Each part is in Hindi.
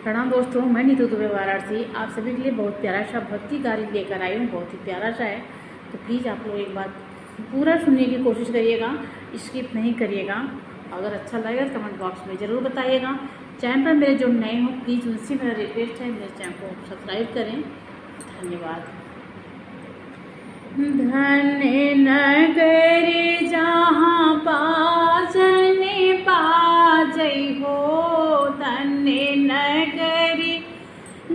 प्रणाम दोस्तों, मैं नीतू दुबे वाराणसी आप सभी के लिए बहुत प्यारा सा भक्ति गाने लेकर आई हूँ। बहुत ही प्यारा सा है, तो प्लीज़ आप लोग एक बार पूरा सुनने की कोशिश करिएगा, स्किप नहीं करिएगा। अगर अच्छा लगेगा तो कमेंट बॉक्स में ज़रूर बताइएगा। चैनल पर मेरे जो नए हो प्लीज़ उनसे मेरा रिक्वेस्ट है, मेरे चैनल को सब्सक्राइब करें। धन्यवाद। धन्य नगर जहाँ बाजन बाजै हो, धन्य नगरी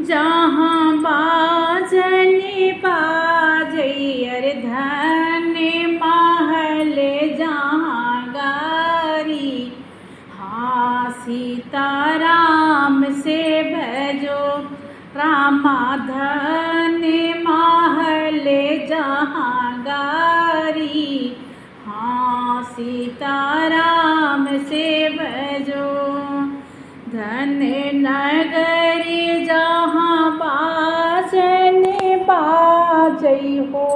जहाँ बाजन बाजै, अरे धन्य महल जहाँ गारी। हाँ सीताराम से भजो रामा, धन्य महल जहाँ गारी। हाँ सीताराम से भजो, धन्य नगरी जहाँ बाजन बाजै हो,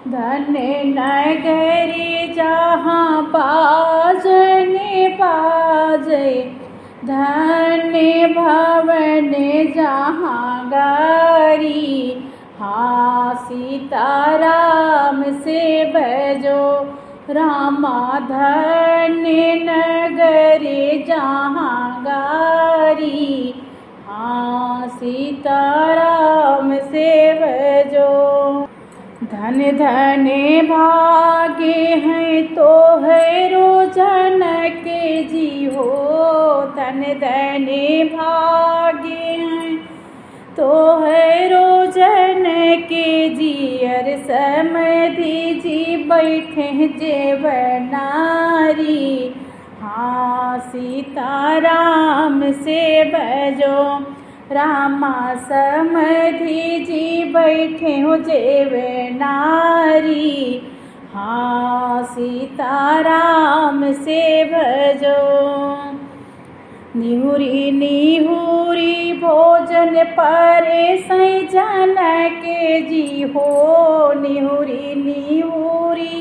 धन्य नगरी जहाँ बाजन बाजै, धन्य भवन जहाँ गारी। हाँ सीताराम से भजो रामा, धन्य नगरी जहाँ गारी। हाँ सीताराम से भजो, धन धन भागे हैं तो है जनक जी हो, धन धन भागे हैं तो है जनक जी, अर समधि जी बैठे जेवनारी। हाँ सीताराम से भजो रामा, समधि जी बैठे हो जेवनारी। हाँ सीताराम से भजो, निहुरी निहुरी भोजन परे सै जनक जी हो, निहुरी निहुरी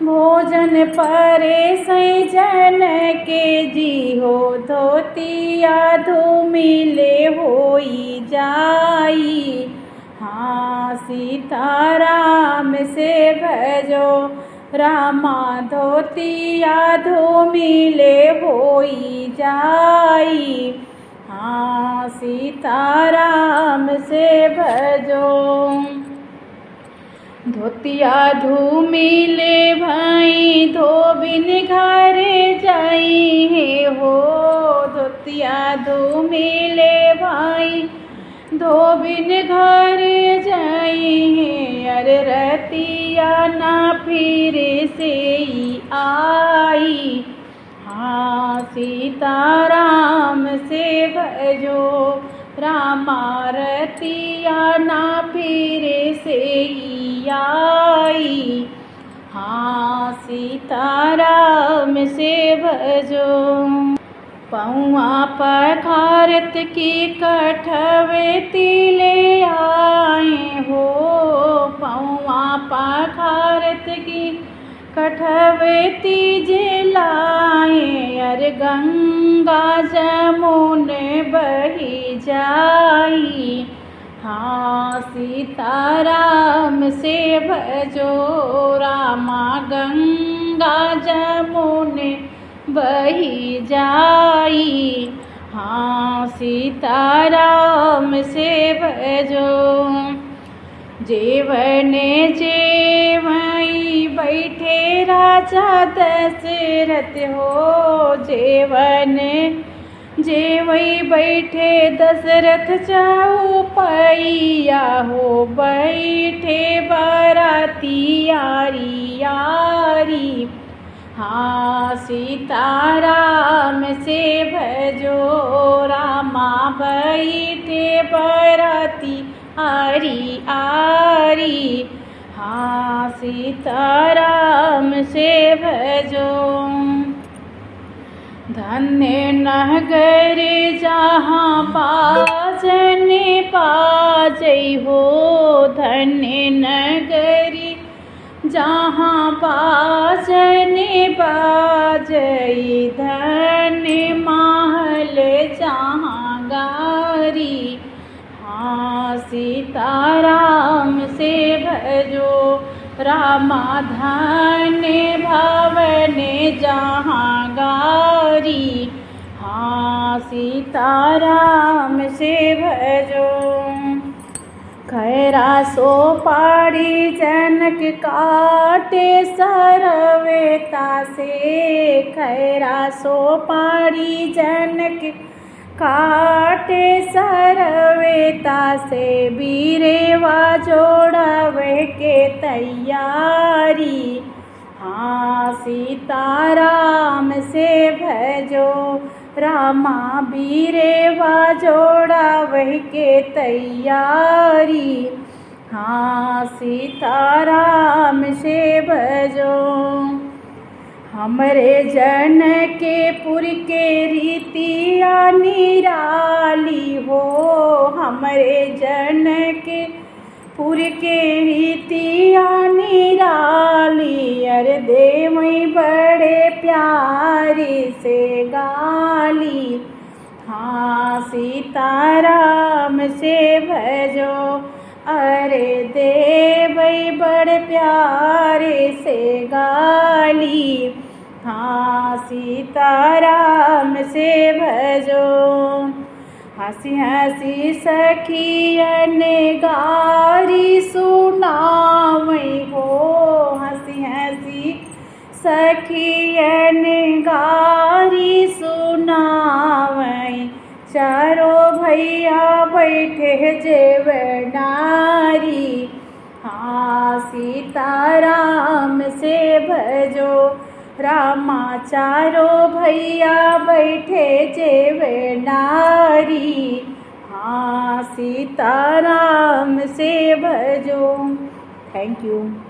भोजन परे सै जनक जी हो, धोतिया धूमिले होई जाई। हाँ सीताराम से भजो रामा, धोतिया धूमिले होई जाई। हाँ सीताराम से भजो, धोतिया धूमिले भाई धोबिन घर जाई है हो, धोतिया धूमिले भाई धोबिन घर जाई है, अरे रतिया ना फिर से आई। हाँ सीताराम से भजो रामा, रतिया ना फिर से आई। हाँ सीताराम से भजो, पौआ पखारत की कठवे तिले आए हो, पौआ पखारत की कठवे तीजे लाए, अर गंगा जमुन बही जाई। हाँ सीताराम से भजो रामा, गंगा जमुन बही जाई। हाँ सीताराम से भजो, जेवन जेवई बैठे राजा दशरथ हो, जेवन जेवई बैठे दशरथ चौपैया हो, बैठे बाराती यारी यारी। हाँ सीताराम से भजो रामा, बैठे बाराती आरी आरी। हाँ सीताराम से भजो, धन्य नगर जहाँ बाजन बाजै हो, धन्य नगरी जहाँ बाजन बाजै, धन्य महल जहाँ सीताराम से भजो रामा धन्य भवन जहाँ गारी। हाँ सीताराम से भजो। खैरा सो पाड़ी जनक काटे सरवेता से। खैरा सो पाड़ी जनक काटे सरवेता से। बीरेवा जोड़ावे के तैयारी। हाँ सीताराम से भजो रामा बीरेवा जोड़ावे के तैयारी। हाँ सीताराम से भजो। हमरे जन के पुर के रीतिया निराली हो। हमरे जन के पुर के रीतिया निराली। अरे देवई बड़े प्यारे से गाली। हाँ सीताराम से भजो। अरे देवई बड़े प्यारे से गाली। हाँ सीताराम से भजो। हंसी हंसी सखियन गारी सुनावई हो। हंसी हंसी सखियन गारी सुनावई। चारों भैया बैठे जेवे नारी। हाँ सीताराम से भजो रामा चारों भैया बैठे जेवे नारी। हाँ सीताराम से भजो। Thank you.